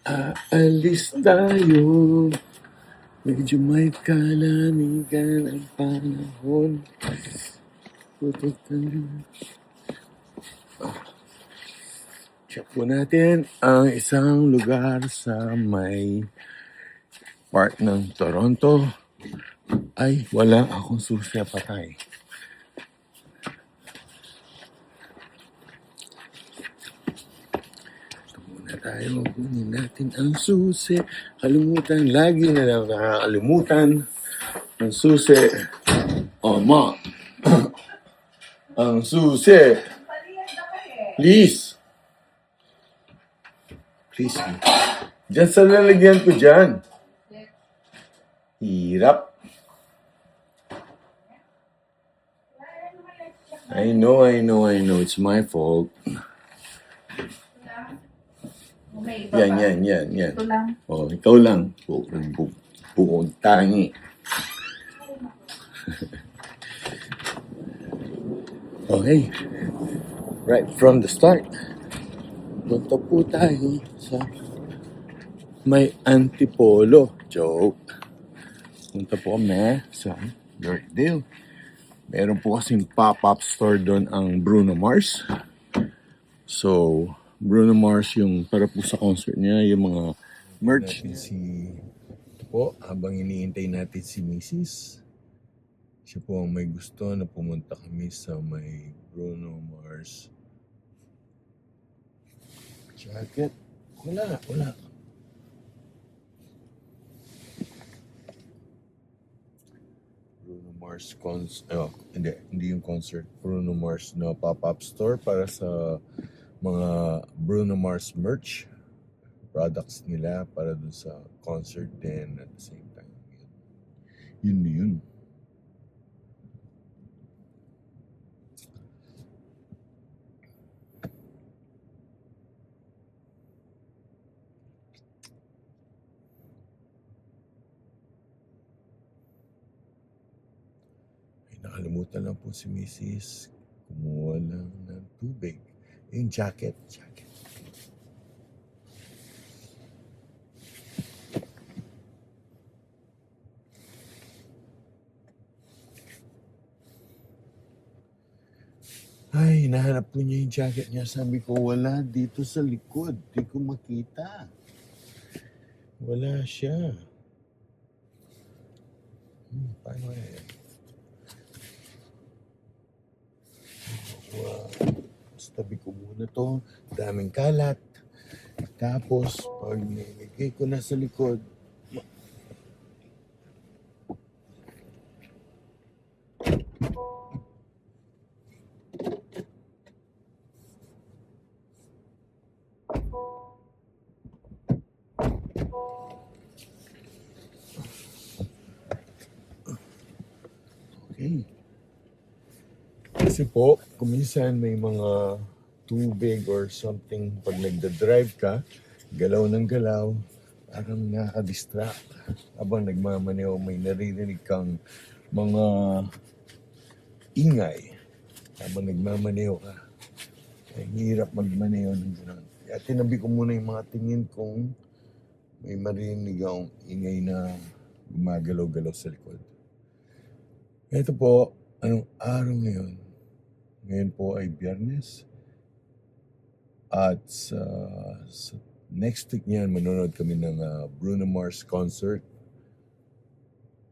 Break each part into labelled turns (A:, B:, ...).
A: Aalis tayo. Medyo may kalamigan ang panahon. Tutok tayo. Check po natin ang isang lugar sa may part ng Toronto. Ay, wala akong susi, patay. Ito muna tayo. Kunin natin ang susi. Kalimutan. Lagi na lang nakakalimutan ang susi. Oh, ma. Ang susi. Please. Please. Diyan sa lalagyan ko dyan. Hirap. I know. It's my fault. Yan.
B: Ito lang.
A: Oh, ikaw lang. Bukong tangi. Okay. Right from the start. Punta po tayo sa may Antipolo. Joke. Punta po kami sa Yorkdale. Meron po kasing pop-up store doon ang Bruno Mars. So, Bruno Mars yung para po sa concert niya, yung mga merch. Ito po, habang iniintay natin si Mrs. Siya po ang may gusto na pumunta kami sa may Bruno Mars jacket. Wala. Bruno Mars hindi yung concert. Bruno Mars na pop-up store para sa mga Bruno Mars merch products nila para dun sa concert din at the same time. Yun. Nakalimutan lang po si Mrs. Kumuha lang ng tubig. Yung jacket. Ay, nahanap po niya yung jacket niya. Sabi ko, wala dito sa likod. Di ko makita. Wala siya. Paano eh? Tabi ko muna to, daming kalat. Tapos, pag nilagay ko na sa likod, okay. Kasi po, kuminsan may mga tubig or something pag nagda-drive ka, galaw ng galaw, parang nakaka-distract. Habang nagmamaneho, may naririnig kang mga ingay. Habang nagmamaneho ka, ay hirap magmaneho ng gano'n. Kaya tinabi ko muna yung mga tingin kung may marinig akong ingay na gumagalaw-galaw sa likod. Ito po, anong araw ngayon? Ngayon po ay Biyernes. At sa next week niyan, manonood kami ng Bruno Mars concert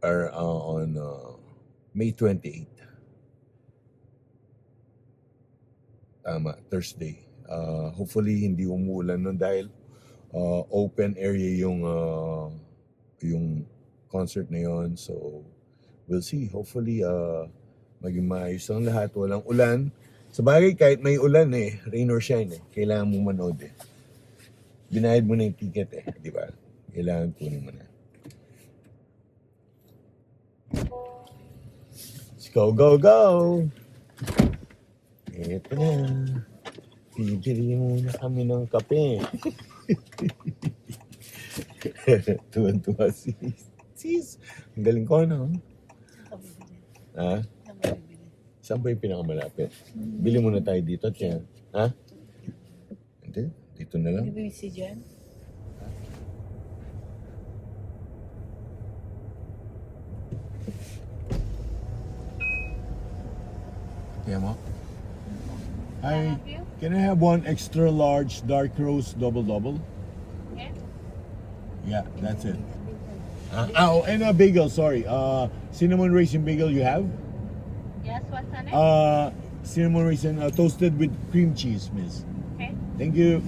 A: on May 28. Tama, Thursday. Hopefully, hindi umuulan nun dahil open area yung concert na yon. So, we'll see. Hopefully, maging maayos ang lahat. Walang ulan. Sa bagay, kahit may ulan rain or shine kailangan mo manood Binayad mo na yung ticket di ba? Kailangan kunin mo na. Let's go! Ito na. Bibili muna kami ng kape. Tuwan-tuwa sis. Ang galing ko, no? Ha? Saan ba yung pinakamalapit? Bili muna tayo dito, tiyan. Ha? Hindi? Dito na lang?
B: Bibisi dyan?
A: Kaya mo? Hi, can I have one extra large dark roast double? Yeah, that's it. Oh, and a bagel, sorry. Cinnamon raisin bagel you have?
B: Yes, what's on it?
A: Cinnamon raisin toasted with cream cheese, miss.
B: Okay.
A: Thank you.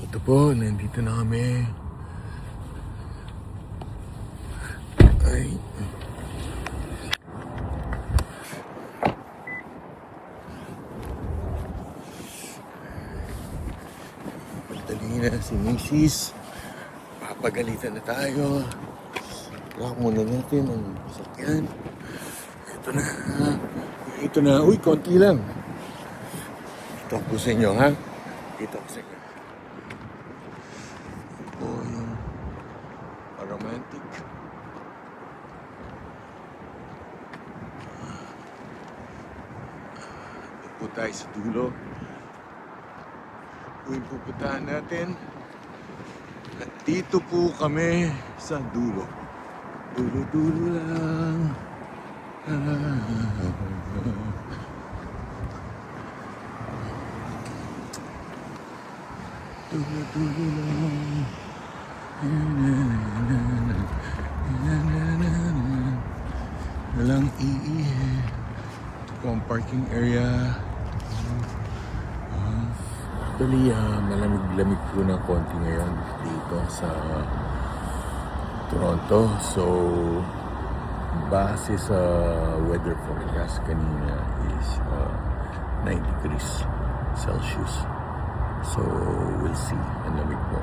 A: Ito po, nandito na kami. Ay. Dali na si Mrs. Papagalitan na tayo. Lock muna natin ang sasakyan. Ito na. Ito na. Uy, konti lang. Ito ko sa inyo, ha? Ito ko sa inyo. Ito yung romantic. Ito po tayo sa dulo. Yung pupuntahan natin. At dito po kami sa dulo. Dulo-dulo lang. Dulo-dulo lang. Walang iihe. Ito po ang parking area. Actually, malamig-lamig po ng konti ngayon dito sa Toronto. So, base sa weather forecast kanina is 9 degrees Celsius. So, we'll see. Ang lamig po.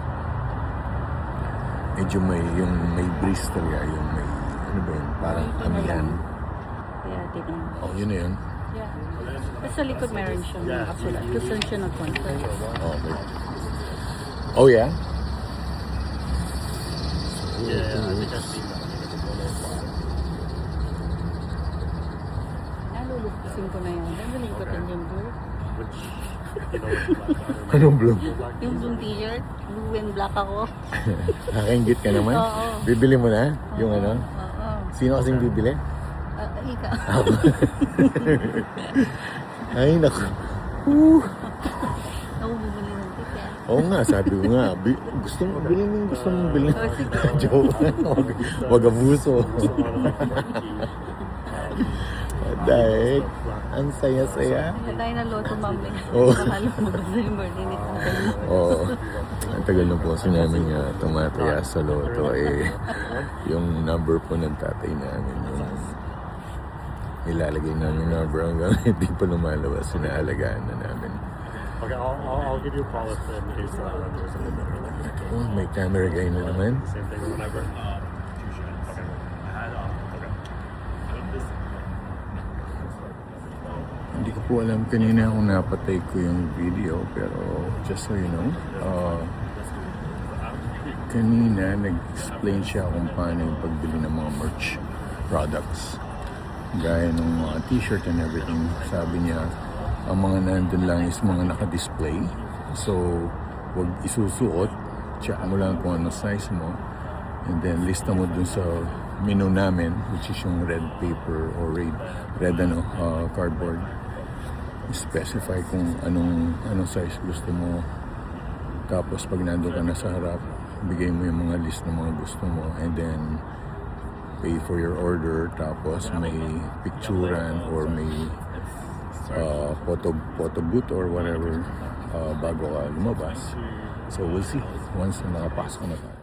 A: Medyo may breeze talaga, yung may, ano ba yun, parang amihan.
B: Yeah, tignan.
A: Oh, yun na yun.
B: Yeah. Sa likod meron siyang aksulat. Gusto siya nag-concert.
A: Okay. Oh, yeah?
C: Yeah, I think I've seen that.
B: Nalulukusin ko na yan. Nandun ko din yung blue.
C: Which, you know, black
A: Anong blue?
B: Yung blue t-shirt. Blue and black ako.
A: Nakaingit ka naman?
B: Oo.
A: Bibili mo na? Yung
B: Oo.
A: ano?
B: Oo.
A: Sino kasing bibili?
B: Ika.
A: Ako. Ay, naku.
B: Ako bumili ng ticket.
A: Oo nga, sabi ko nga. Gusto mo bilhin yung gusto mong bilhin.
B: Oh, sige.
A: Joke. Wag abuso. Dahil, ang saya-saya.
B: Hindi tayo na loto mamay.
A: Oo.
B: Nakala mo ba sa yung birthday ni Tatay?
A: Oo. Ang tagal na po kasi namin tumataya sa loto. Yung number po ng tatay namin. Yung ilalagay namin number hanggang hindi pa lumalabas. Sinaalagaan na namin.
C: Okay, I'll give you a call if in case there's something better.
A: Oh, may camera guy na naman.
C: Same thing whenever. Okay.
A: Hindi ko po alam kanina kung napatay ko yung video, pero just so you know, kanina nag-explain siya kung paano yung pagbili ng mga merch products. Gaya ng mga t-shirt and everything. Sabi niya, ang mga nandun lang is mga naka-display. So, huwag isusuot. Check mo lang kung ano size mo. And then, lista mo dun sa menu namin, which is yung red paper or red cardboard. Specify kung anong size gusto mo. Tapos, pag nandun ka na sa harap, bigay mo yung mga list ng mga gusto mo. And then, pay for your order. Tapos, may picturean or may photo booth or whatever bago ka lumabas. So we'll see once na nakapasok na tayo.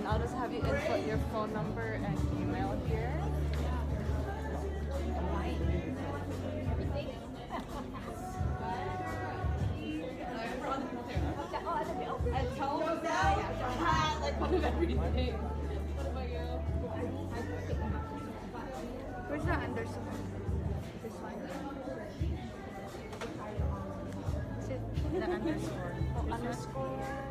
D: then I'll just have you input your phone number and email here. Where's the underscore? This one. Is it the underscore? Oh, underscore.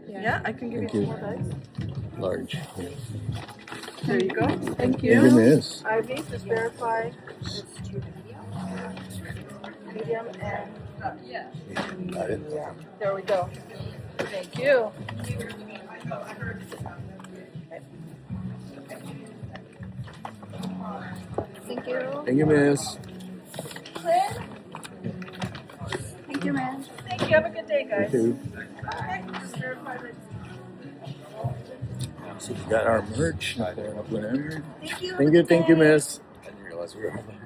B: Yeah, I can give
A: Thank
B: you
A: you.
B: two more bags.
A: Large.
B: There you go. Thank
A: Thank
B: you.
A: you, miss.
B: Ivy, just verify. It's two medium and
A: Got it.
B: there we go. Thank you.
D: Thank you.
A: Thank you, miss.
D: Thank you, man.
B: Thank you. Have a good day, guys.
A: Thank you.
B: Okay, just verify that.
A: So we got our merch. Up whenever.
B: Thank you.
A: Thank you, miss. I didn't realize we were on there.